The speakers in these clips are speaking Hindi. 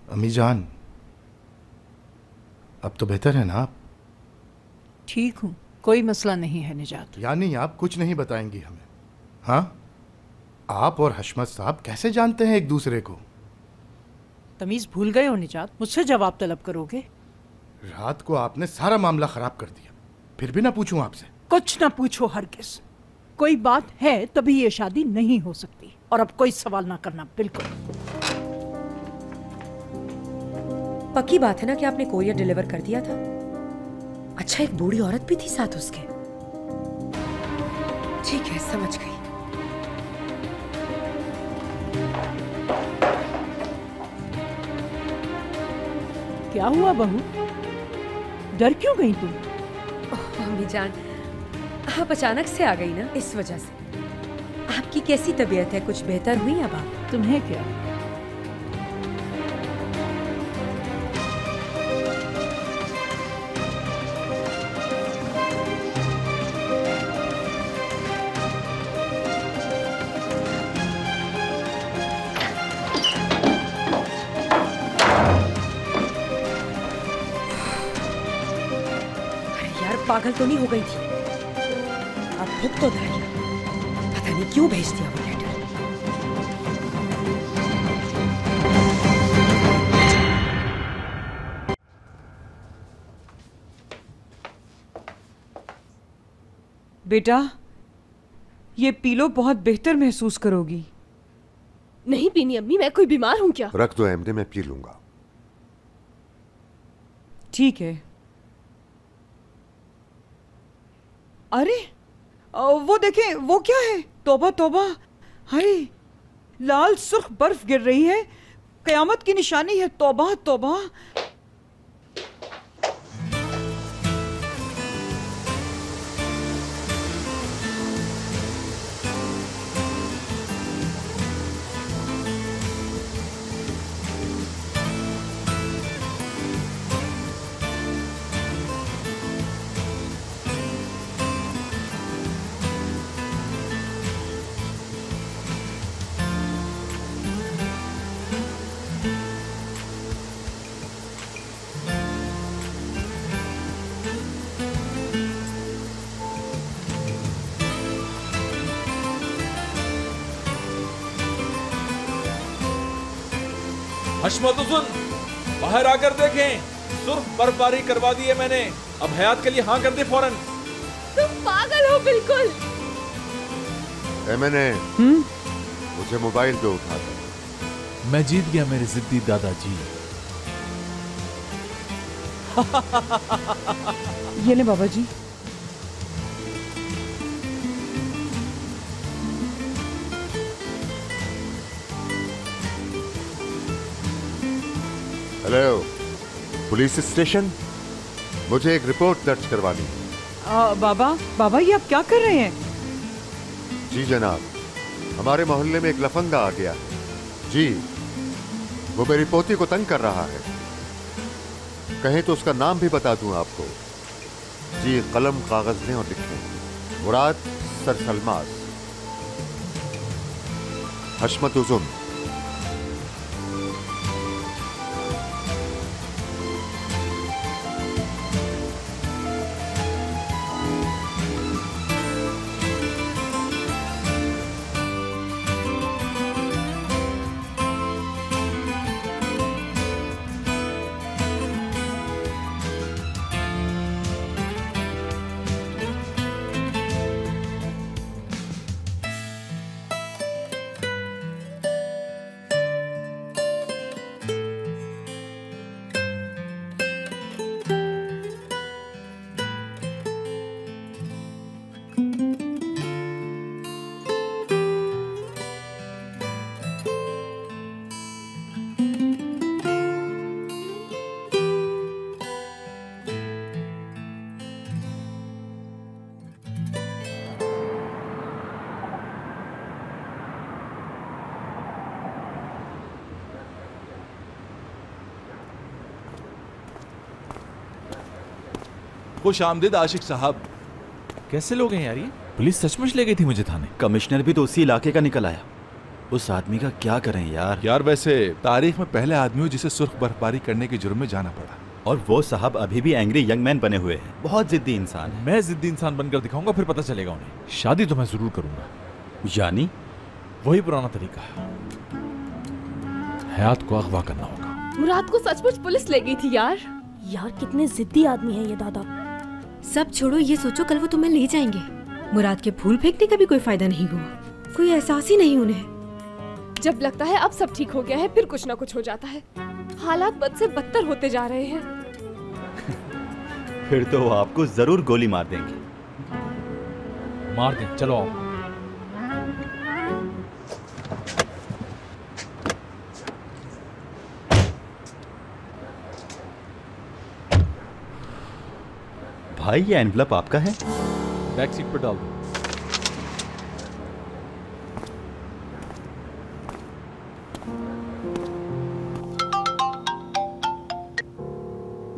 अम्मी जान, अब तो बेहतर है ना आप? ठीक हूँ, कोई मसला नहीं है निजात। यानी आप कुछ नहीं बताएंगी हमें? हाँ, आप और हशमत साहब कैसे जानते हैं एक दूसरे को? तमीज भूल गए हो निजात, मुझसे जवाब तलब करोगे? रात को आपने सारा मामला खराब कर दिया, फिर भी ना पूछूं आपसे? कुछ ना पूछो हरगिज़। कोई बात है तभी ये शादी नहीं हो सकती, और अब कोई सवाल ना करना, बिल्कुल। पक्की बात है ना कि आपने कोरियर डिलीवर कर दिया था? अच्छा, एक बूढ़ी औरत भी थी साथ उसके। ठीक है, समझ गई। क्या हुआ बहू, डर क्यों गई तुम? अम्मी जान, आप अचानक से आ गई ना, इस वजह से। आपकी कैसी तबीयत है? कुछ बेहतर हुई अब आप? तुम्हें क्या? पागल तो नहीं हो गई थी? अब भूख तो धरी, पता नहीं क्यों भेज दिया वो लेटर। बेटा, ये पी लो, बहुत बेहतर महसूस करोगी। नहीं पीनी अम्मी, मैं कोई बीमार हूं क्या? रख दो अहमदे, मैं पी लूंगा। ठीक है। अरे वो देखें, वो क्या है? तौबा तौबा, हाय, लाल सुर्ख बर्फ गिर रही है, कयामत की निशानी है। तौबा तौबा। हशमत हुसन, बाहर आकर देखें, सुर्ख बर्फबारी करवा दी है मैंने। अब हयात के लिए हाँ कर दे फौरन। तुम पागल हो बिल्कुल। मैंने मुझे मोबाइल पे उठा था। मैं जीत गया मेरे जिद्दी दादाजी। ये ले बाबा जी। हेलो, पुलिस स्टेशन, मुझे एक रिपोर्ट दर्ज करवानी है। बाबा ये आप क्या कर रहे हैं? जी जनाब, हमारे मोहल्ले में एक लफंगा आ गया है। जी, वो मेरी पोती को तंग कर रहा है। कहें तो उसका नाम भी बता दूं आपको। जी, कलम कागज लें और लिखें। मुराद सर सलमास, हशमत उजुन। खुश आमदीद आशिक साहब। कैसे लोग हैं यार ये? पुलिस सचमुच ले गई थी मुझे थाने। कमिश्नर भी तो उसी इलाके का निकल आया। उस आदमी का क्या करें यार। यार वैसे तारीख में पहले आदमी हो जिसे सुर्ख बर्फबारी करने के जुर्म में जाना पड़ा। और वो साहब अभी भी एंग्री यंग मैन बने हुए हैं, बहुत जिद्दी इंसान है। मैं जिद्दी इंसान बनकर दिखाऊंगा, फिर पता चलेगा उन्हें। शादी तो मैं जरूर करूंगा। यानी वही पुराना तरीका, हयात को अगवा करना होगा। मुराद को सचमुच पुलिस ले गई थी यार। यार कितने जिद्दी आदमी है ये दादा। सब छोड़ो, ये सोचो कल वो तुम्हें ले जाएंगे। मुराद के फूल फेंकने का भी कोई फायदा नहीं हुआ, कोई एहसास ही नहीं उन्हें। जब लगता है अब सब ठीक हो गया है, फिर कुछ ना कुछ हो जाता है। हालात बद से बदतर होते जा रहे हैं। फिर तो वो आपको जरूर गोली मार देंगे। मार दें, चलो आओ। भाई ये एनवलप आपका है? बैक सीट पर डाल दो।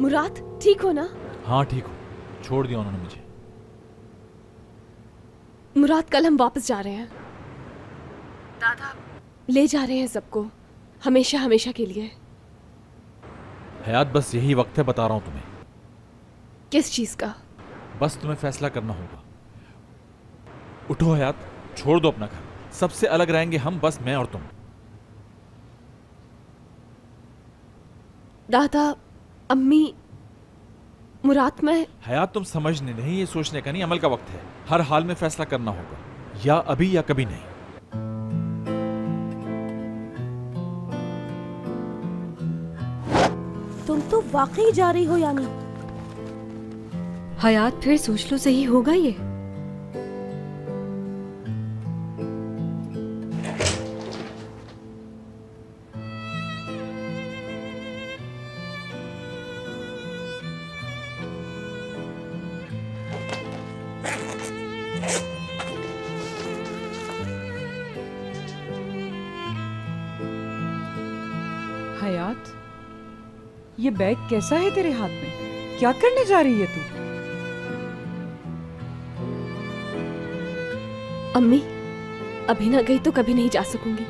मुराद ठीक हो ना? हाँ ठीक हो, छोड़ दिया उन्होंने मुझे। मुराद कल हम वापस जा रहे हैं। दादा ले जा रहे हैं सबको, हमेशा हमेशा के लिए। हयात बस यही वक्त है, बता रहा हूं तुम्हें। किस चीज का? बस तुम्हें फैसला करना होगा। उठो हयात, छोड़ दो अपना घर, सबसे अलग रहेंगे हम, बस मैं और तुम। दादा, अम्मी, मुराद, मैं। हयात तुम समझने नहीं, ये सोचने का नहीं, अमल का वक्त है। हर हाल में फैसला करना होगा, या अभी या कभी नहीं। तुम तो वाकई जा रही हो यानी? हयात फिर सोच लो, सही होगा ये? हयात, ये बैग कैसा है तेरे हाथ में? क्या करने जा रही है तू? अम्मी, अभी ना गई तो कभी नहीं जा सकूंगी।